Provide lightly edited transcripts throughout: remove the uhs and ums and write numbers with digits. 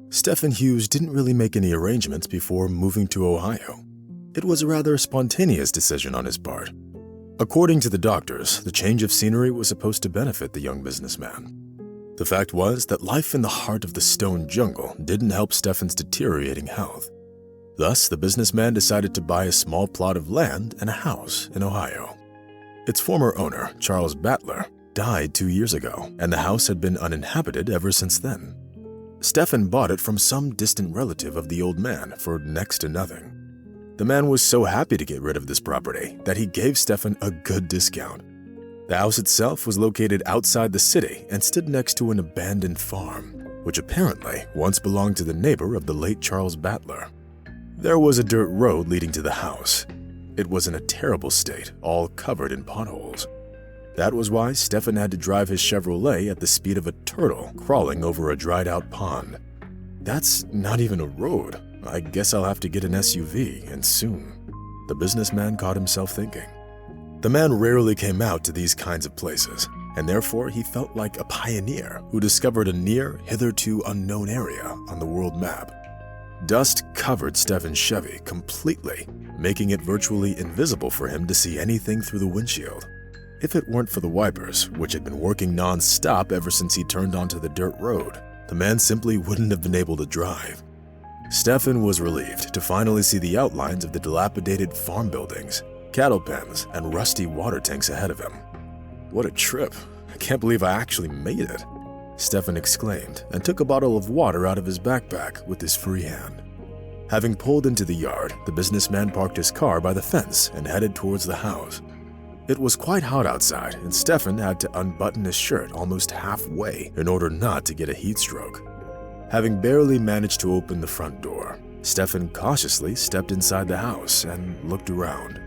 Stephen Hughes didn't really make any arrangements before moving to Ohio. It was a rather spontaneous decision on his part. According to the doctors, the change of scenery was supposed to benefit the young businessman. The fact was that life in the heart of the stone jungle didn't help Stephen's deteriorating health. Thus, the businessman decided to buy a small plot of land and a house in Ohio. Its former owner, Charles Battler, died 2 years ago, and the house had been uninhabited ever since then. Stephen bought it from some distant relative of the old man for next to nothing. The man was so happy to get rid of this property that he gave Stephen a good discount. The house itself was located outside the city and stood next to an abandoned farm, which apparently once belonged to the neighbor of the late Charles Battler. There was a dirt road leading to the house. It was in a terrible state, all covered in potholes. That was why Stephen had to drive his Chevrolet at the speed of a turtle crawling over a dried-out pond. That's not even a road. I guess I'll have to get an SUV, and soon. The businessman caught himself thinking. The man rarely came out to these kinds of places, and therefore he felt like a pioneer who discovered a near, hitherto unknown area on the world map. Dust covered Stephen's Chevy completely, making it virtually invisible for him to see anything through the windshield. If it weren't for the wipers, which had been working non-stop ever since he turned onto the dirt road, the man simply wouldn't have been able to drive. Stephen was relieved to finally see the outlines of the dilapidated farm buildings, cattle pens, and rusty water tanks ahead of him. "What a trip! I can't believe I actually made it," Stephen exclaimed and took a bottle of water out of his backpack with his free hand. Having pulled into the yard, the businessman parked his car by the fence and headed towards the house. It was quite hot outside, and Stephen had to unbutton his shirt almost halfway in order not to get a heat stroke. Having barely managed to open the front door, Stephen cautiously stepped inside the house and looked around.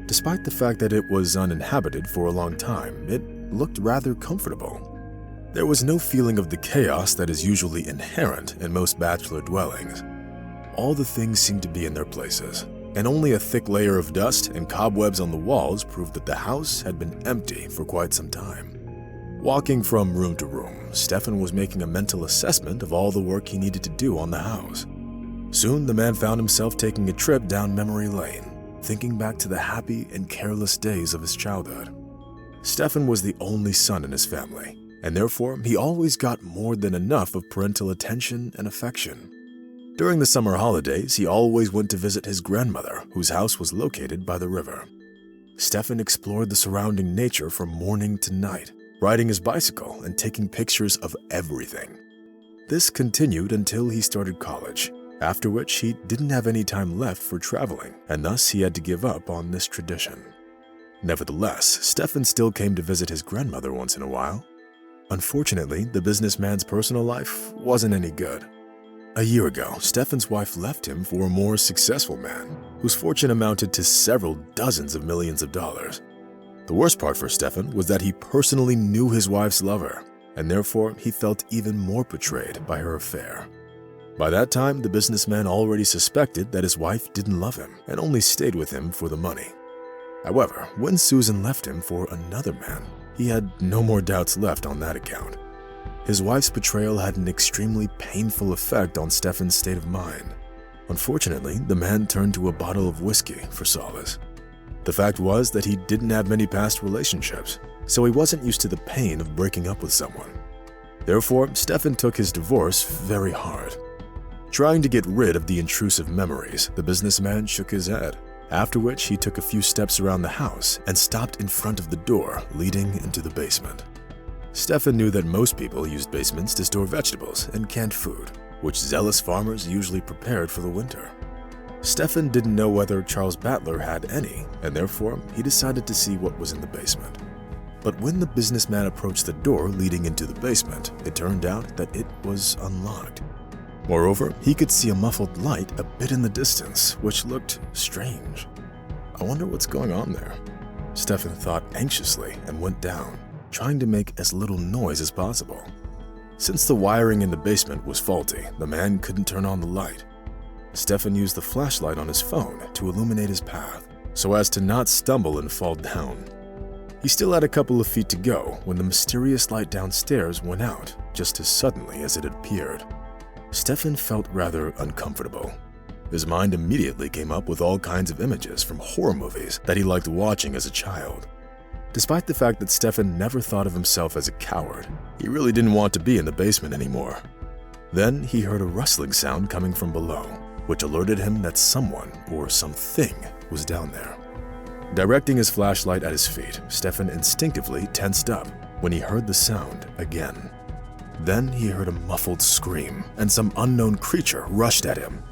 Despite the fact that it was uninhabited for a long time, it looked rather comfortable. There was no feeling of the chaos that is usually inherent in most bachelor dwellings. All the things seemed to be in their places, and only a thick layer of dust and cobwebs on the walls proved that the house had been empty for quite some time. Walking from room to room, Stephen was making a mental assessment of all the work he needed to do on the house. Soon, the man found himself taking a trip down memory lane, thinking back to the happy and careless days of his childhood. Stephen was the only son in his family, and therefore he always got more than enough of parental attention and affection. During the summer holidays, he always went to visit his grandmother, whose house was located by the river. Stephen explored the surrounding nature from morning to night, riding his bicycle and taking pictures of everything. This continued until he started college, after which he didn't have any time left for traveling, and thus he had to give up on this tradition. Nevertheless, Stephen still came to visit his grandmother once in a while. Unfortunately, the businessman's personal life wasn't any good. A year ago, Stephen's wife left him for a more successful man, whose fortune amounted to several dozens of millions of dollars. The worst part for Stephen was that he personally knew his wife's lover, and therefore he felt even more betrayed by her affair. By that time, the businessman already suspected that his wife didn't love him and only stayed with him for the money. However, when Susan left him for another man, he had no more doubts left on that account. His wife's betrayal had an extremely painful effect on Stephen's state of mind. Unfortunately, the man turned to a bottle of whiskey for solace. The fact was that he didn't have many past relationships, so he wasn't used to the pain of breaking up with someone. Therefore, Stephen took his divorce very hard. Trying to get rid of the intrusive memories, the businessman shook his head, after which he took a few steps around the house and stopped in front of the door leading into the basement. Stephen knew that most people used basements to store vegetables and canned food, which zealous farmers usually prepared for the winter. Stephen didn't know whether Charles Battler had any, and therefore he decided to see what was in the basement. But when the businessman approached the door leading into the basement, it turned out that it was unlocked. Moreover, he could see a muffled light a bit in the distance, which looked strange. I wonder what's going on there. Stephen thought anxiously and went down, trying to make as little noise as possible. Since the wiring in the basement was faulty, the man couldn't turn on the light. Stephen used the flashlight on his phone to illuminate his path, so as to not stumble and fall down. He still had a couple of feet to go when the mysterious light downstairs went out just as suddenly as it had appeared. Stefan felt rather uncomfortable. His mind immediately came up with all kinds of images from horror movies that he liked watching as a child. Despite the fact that Stefan never thought of himself as a coward, he really didn't want to be in the basement anymore. Then he heard a rustling sound coming from below, which alerted him that someone or something was down there. Directing his flashlight at his feet, Stefan instinctively tensed up when he heard the sound again. Then he heard a muffled scream, and some unknown creature rushed at him.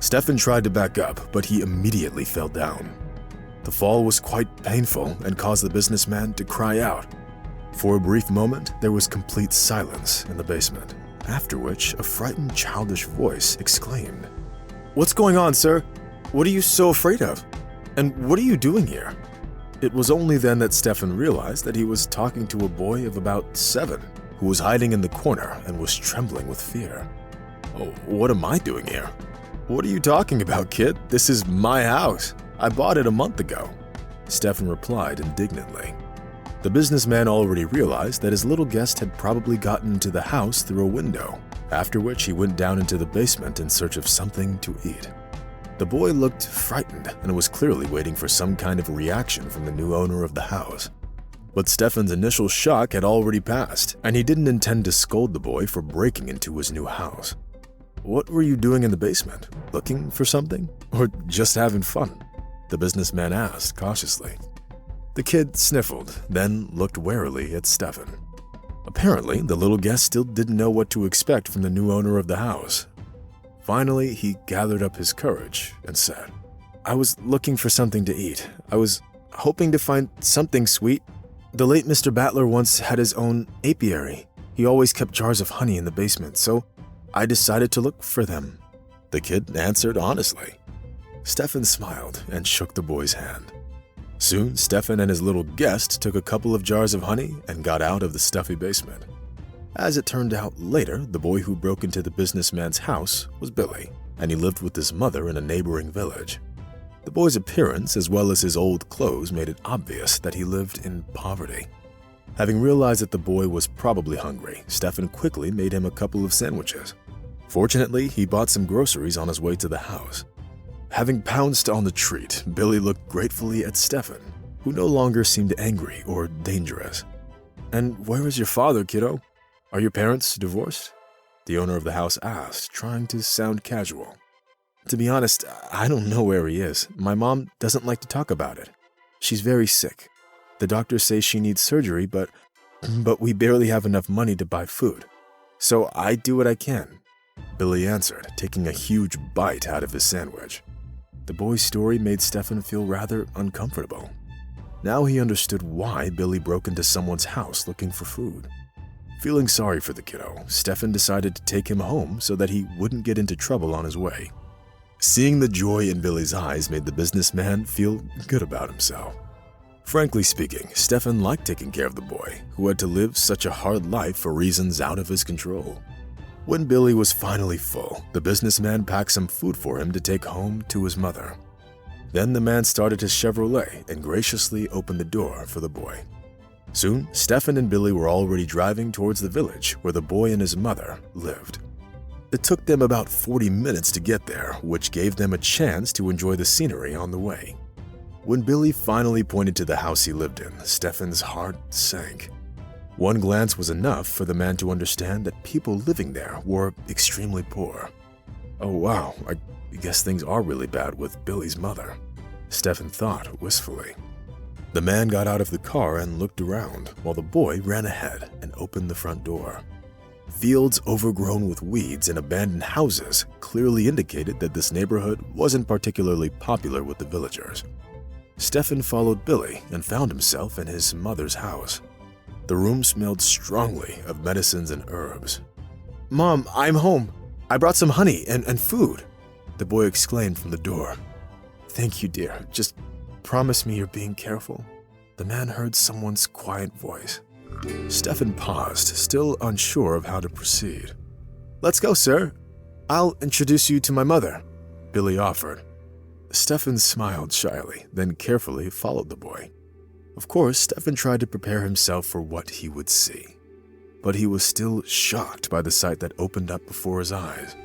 Stefan tried to back up, but he immediately fell down. The fall was quite painful and caused the businessman to cry out. For a brief moment, there was complete silence in the basement, after which a frightened, childish voice exclaimed, "What's going on, sir? What are you so afraid of? And what are you doing here?" It was only then that Stefan realized that he was talking to a boy of about 7, who was hiding in the corner and was trembling with fear. "Oh, what am I doing here?" "What are you talking about, kid? This is my house. I bought it a month ago," Stefan replied indignantly. The businessman already realized that his little guest had probably gotten into the house through a window, after which he went down into the basement in search of something to eat. The boy looked frightened and was clearly waiting for some kind of reaction from the new owner of the house. But Stefan's initial shock had already passed, and he didn't intend to scold the boy for breaking into his new house. "What were you doing in the basement? Looking for something? Or just having fun?" the businessman asked cautiously. The kid sniffled, then looked warily at Stefan. Apparently, the little guest still didn't know what to expect from the new owner of the house. Finally, he gathered up his courage and said, "I was looking for something to eat. I was hoping to find something sweet. The late Mr. Battler once had his own apiary. He always kept jars of honey in the basement, so I decided to look for them," the kid answered honestly. Stefan smiled and shook the boy's hand. Soon, Stefan and his little guest took a couple of jars of honey and got out of the stuffy basement. As it turned out later, the boy who broke into the businessman's house was Billy, and he lived with his mother in a neighboring village. The boy's appearance, as well as his old clothes, made it obvious that he lived in poverty. Having realized that the boy was probably hungry, Stefan quickly made him a couple of sandwiches. Fortunately, he bought some groceries on his way to the house. Having pounced on the treat, Billy looked gratefully at Stefan, who no longer seemed angry or dangerous. "And where is your father, kiddo? Are your parents divorced?" the owner of the house asked, trying to sound casual. "To be honest, I don't know where he is. My mom doesn't like to talk about it. She's very sick. The doctors say she needs surgery, but we barely have enough money to buy food. So I do what I can," Billy answered, taking a huge bite out of his sandwich. The boy's story made Stefan feel rather uncomfortable. Now he understood why Billy broke into someone's house looking for food. Feeling sorry for the kiddo, Stefan decided to take him home so that he wouldn't get into trouble on his way. Seeing the joy in Billy's eyes made the businessman feel good about himself. Frankly speaking, Stefan liked taking care of the boy, who had to live such a hard life for reasons out of his control. When Billy was finally full, the businessman packed some food for him to take home to his mother. Then the man started his Chevrolet and graciously opened the door for the boy. Soon, Stefan and Billy were already driving towards the village where the boy and his mother lived. It took them about 40 minutes to get there, which gave them a chance to enjoy the scenery on the way. When Billy finally pointed to the house he lived in, Stefan's heart sank. One glance was enough for the man to understand that people living there were extremely poor. "Oh wow, I guess things are really bad with Billy's mother," Stefan thought wistfully. The man got out of the car and looked around, while the boy ran ahead and opened the front door. Fields overgrown with weeds and abandoned houses clearly indicated that this neighborhood wasn't particularly popular with the villagers. Stefan followed Billy and found himself in his mother's house. The room smelled strongly of medicines and herbs. "Mom, I'm home. I brought some honey and food," the boy exclaimed from the door. "Thank you, dear. Just promise me you're being careful." The man heard someone's quiet voice. Stefan paused, still unsure of how to proceed. "Let's go, sir. I'll introduce you to my mother," Billy offered. Stefan smiled shyly, then carefully followed the boy. Of course, Stefan tried to prepare himself for what he would see. but he was still shocked by the sight that opened up before his eyes.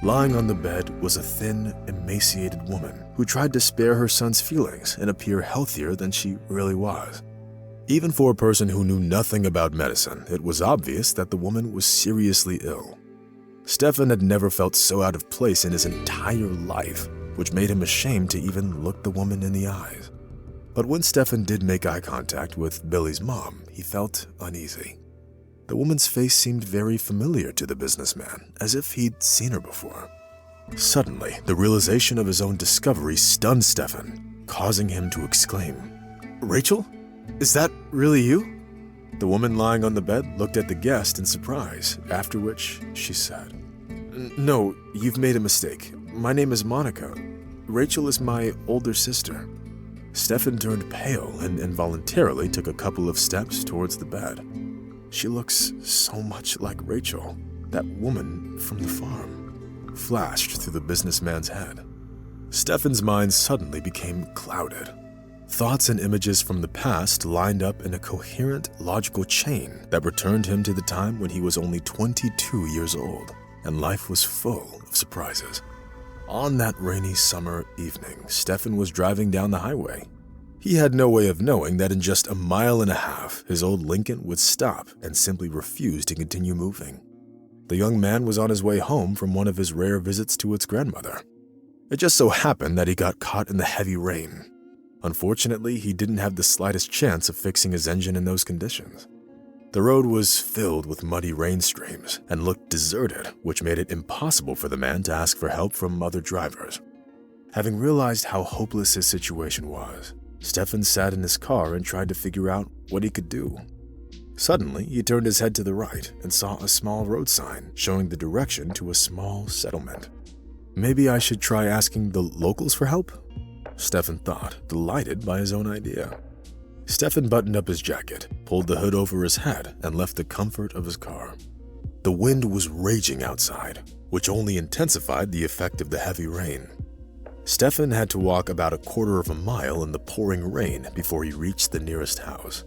Lying on the bed was a thin, emaciated woman who tried to spare her son's feelings and appear healthier than she really was. Even for a person who knew nothing about medicine, it was obvious that the woman was seriously ill. Stefan had never felt so out of place in his entire life, which made him ashamed to even look the woman in the eyes. But when Stefan did make eye contact with Billy's mom, he felt uneasy. The woman's face seemed very familiar to the businessman, as if he'd seen her before. Suddenly, the realization of his own discovery stunned Stefan, causing him to exclaim, "Rachel? Is that really you?" The woman lying on the bed looked at the guest in surprise, after which she said, "No, you've made a mistake. My name is Monica. Rachel is my older sister." Stefan turned pale and involuntarily took a couple of steps towards the bed. "She looks so much like Rachel, that woman from the farm," flashed through the businessman's head. Stefan's mind suddenly became clouded. Thoughts and images from the past lined up in a coherent, logical chain that returned him to the time when he was only 22 years old, and life was full of surprises. On that rainy summer evening, Stefan was driving down the highway. He had no way of knowing that in just a mile and a half, his old Lincoln would stop and simply refuse to continue moving. The young man was on his way home from one of his rare visits to its grandmother. It just so happened that he got caught in the heavy rain. Unfortunately, he didn't have the slightest chance of fixing his engine in those conditions. The road was filled with muddy rain streams and looked deserted, which made it impossible for the man to ask for help from other drivers. Having realized how hopeless his situation was, Stefan sat in his car and tried to figure out what he could do. Suddenly, he turned his head to the right and saw a small road sign showing the direction to a small settlement. Maybe I should try asking the locals for help? Stefan thought, delighted by his own idea. Stefan buttoned up his jacket, pulled the hood over his head, and left the comfort of his car. The wind was raging outside, which only intensified the effect of the heavy rain. Stefan had to walk about a quarter of a mile in the pouring rain before he reached the nearest house.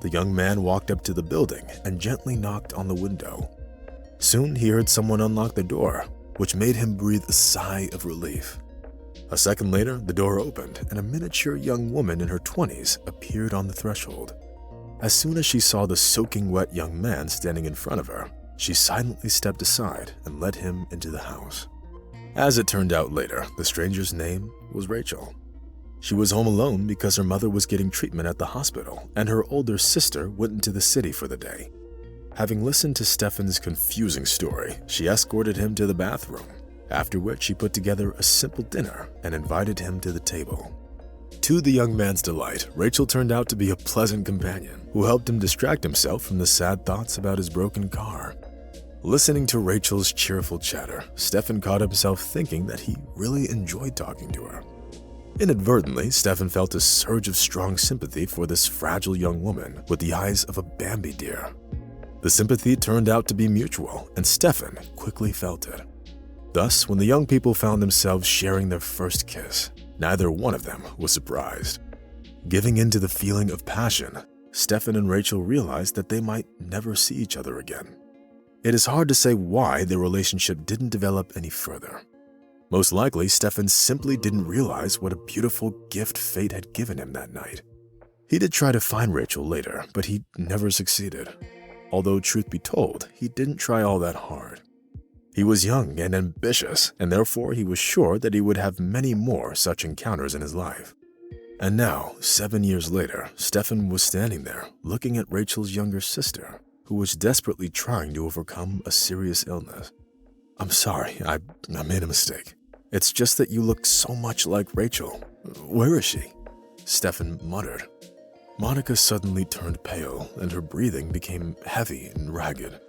The young man walked up to the building and gently knocked on the window. Soon he heard someone unlock the door, which made him breathe a sigh of relief. A second later, the door opened and a miniature young woman in her 20s appeared on the threshold. As soon as she saw the soaking wet young man standing in front of her, she silently stepped aside and led him into the house. As it turned out later, the stranger's name was Rachel. She was home alone because her mother was getting treatment at the hospital and her older sister went into the city for the day. Having listened to Stefan's confusing story, she escorted him to the bathroom, after which she put together a simple dinner and invited him to the table. To the young man's delight, Rachel turned out to be a pleasant companion who helped him distract himself from the sad thoughts about his broken car. Listening to Rachel's cheerful chatter, Stefan caught himself thinking that he really enjoyed talking to her. Inadvertently, Stefan felt a surge of strong sympathy for this fragile young woman with the eyes of a Bambi deer. The sympathy turned out to be mutual, and Stefan quickly felt it. Thus, when the young people found themselves sharing their first kiss, neither one of them was surprised. Giving in to the feeling of passion, Stefan and Rachel realized that they might never see each other again. It is hard to say why their relationship didn't develop any further. Most likely, Stefan simply didn't realize what a beautiful gift fate had given him that night. He did try to find Rachel later, but he never succeeded. Although, truth be told, he didn't try all that hard. He was young and ambitious, and therefore he was sure that he would have many more such encounters in his life. And now, 7 years later, Stefan was standing there, looking at Rachel's younger sister, who was desperately trying to overcome a serious illness. "I'm sorry, I made a mistake. It's just that you look so much like Rachel. Where is she?" Stefan muttered. Monica suddenly turned pale, and her breathing became heavy and ragged.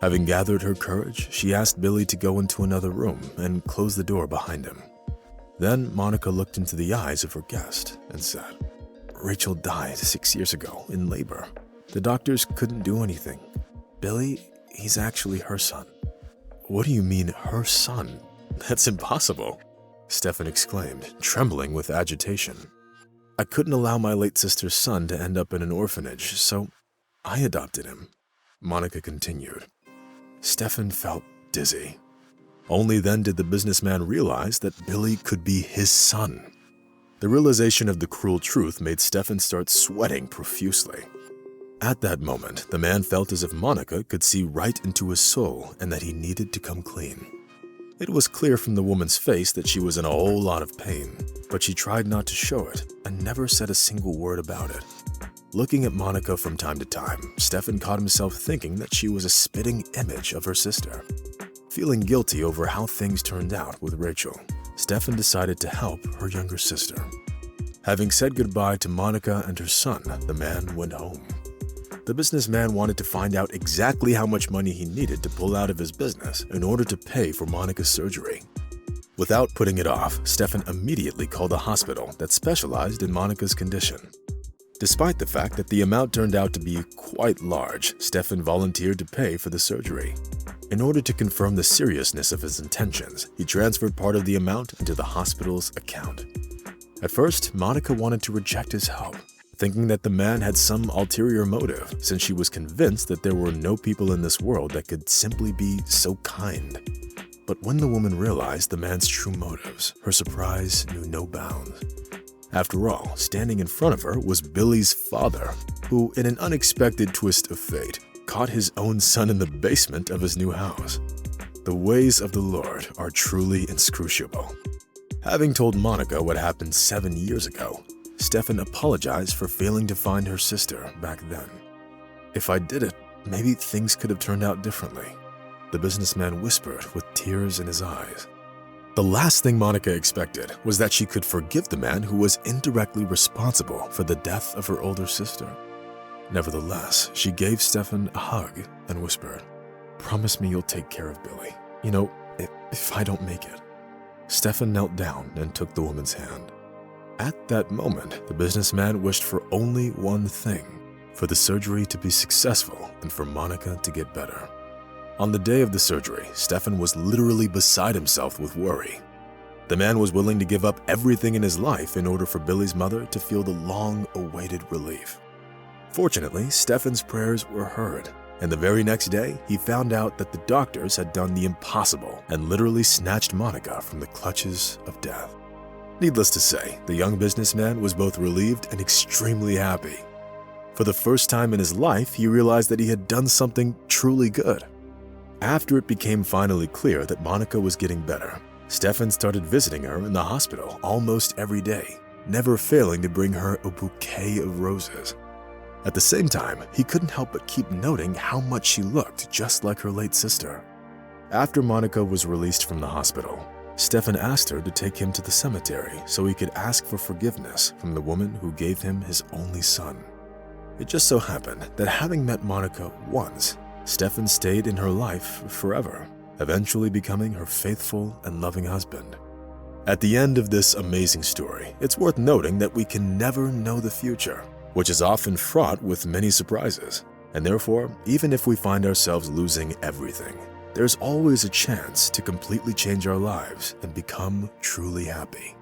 Having gathered her courage, she asked Billy to go into another room and close the door behind him. Then Monica looked into the eyes of her guest and said, "Rachel died 6 years ago in labor. The doctors couldn't do anything. Billy, he's actually her son." "What do you mean, her son? That's impossible," Stefan exclaimed, trembling with agitation. "I couldn't allow my late sister's son to end up in an orphanage, so I adopted him." Monica continued. Stefan felt dizzy. Only then did the businessman realize that Billy could be his son. The realization of the cruel truth made Stefan start sweating profusely. At that moment, the man felt as if Monica could see right into his soul and that he needed to come clean. It was clear from the woman's face that she was in a whole lot of pain, but she tried not to show it and never said a single word about it. Looking at Monica from time to time, Stefan caught himself thinking that she was a spitting image of her sister. Feeling guilty over how things turned out with Rachel, Stefan decided to help her younger sister. Having said goodbye to Monica and her son, the man went home. The businessman wanted to find out exactly how much money he needed to pull out of his business in order to pay for Monica's surgery. Without putting it off, Stefan immediately called a hospital that specialized in Monica's condition. Despite the fact that the amount turned out to be quite large, Stefan volunteered to pay for the surgery. In order to confirm the seriousness of his intentions, he transferred part of the amount into the hospital's account. At first, Monica wanted to reject his help, thinking that the man had some ulterior motive, since she was convinced that there were no people in this world that could simply be so kind. But when the woman realized the man's true motives, her surprise knew no bounds. After all, standing in front of her was Billy's father, who, in an unexpected twist of fate, caught his own son in the basement of his new house. The ways of the Lord are truly inscrutable. Having told Monica what happened 7 years ago, Stefan apologized for failing to find her sister back then. If I did it, maybe things could have turned out differently, the businessman whispered with tears in his eyes. The last thing Monica expected was that she could forgive the man who was indirectly responsible for the death of her older sister. Nevertheless, she gave Stefan a hug and whispered, "Promise me you'll take care of Billy. If I don't make it." Stefan knelt down and took the woman's hand. At that moment, the businessman wished for only one thing, for the surgery to be successful and for Monica to get better. On the day of the surgery, Stefan was literally beside himself with worry. The man was willing to give up everything in his life in order for Billy's mother to feel the long-awaited relief. Fortunately, Stefan's prayers were heard, and the very next day, he found out that the doctors had done the impossible and literally snatched Monica from the clutches of death. Needless to say, the young businessman was both relieved and extremely happy. For the first time in his life, he realized that he had done something truly good. After it became finally clear that Monica was getting better, Stefan started visiting her in the hospital almost every day, never failing to bring her a bouquet of roses. At the same time, he couldn't help but keep noting how much she looked just like her late sister. After Monica was released from the hospital, Stefan asked her to take him to the cemetery so he could ask for forgiveness from the woman who gave him his only son. It just so happened that having met Monica once, Stefan stayed in her life forever, eventually becoming her faithful and loving husband. At the end of this amazing story, it's worth noting that we can never know the future, which is often fraught with many surprises, and therefore, even if we find ourselves losing everything, there's always a chance to completely change our lives and become truly happy.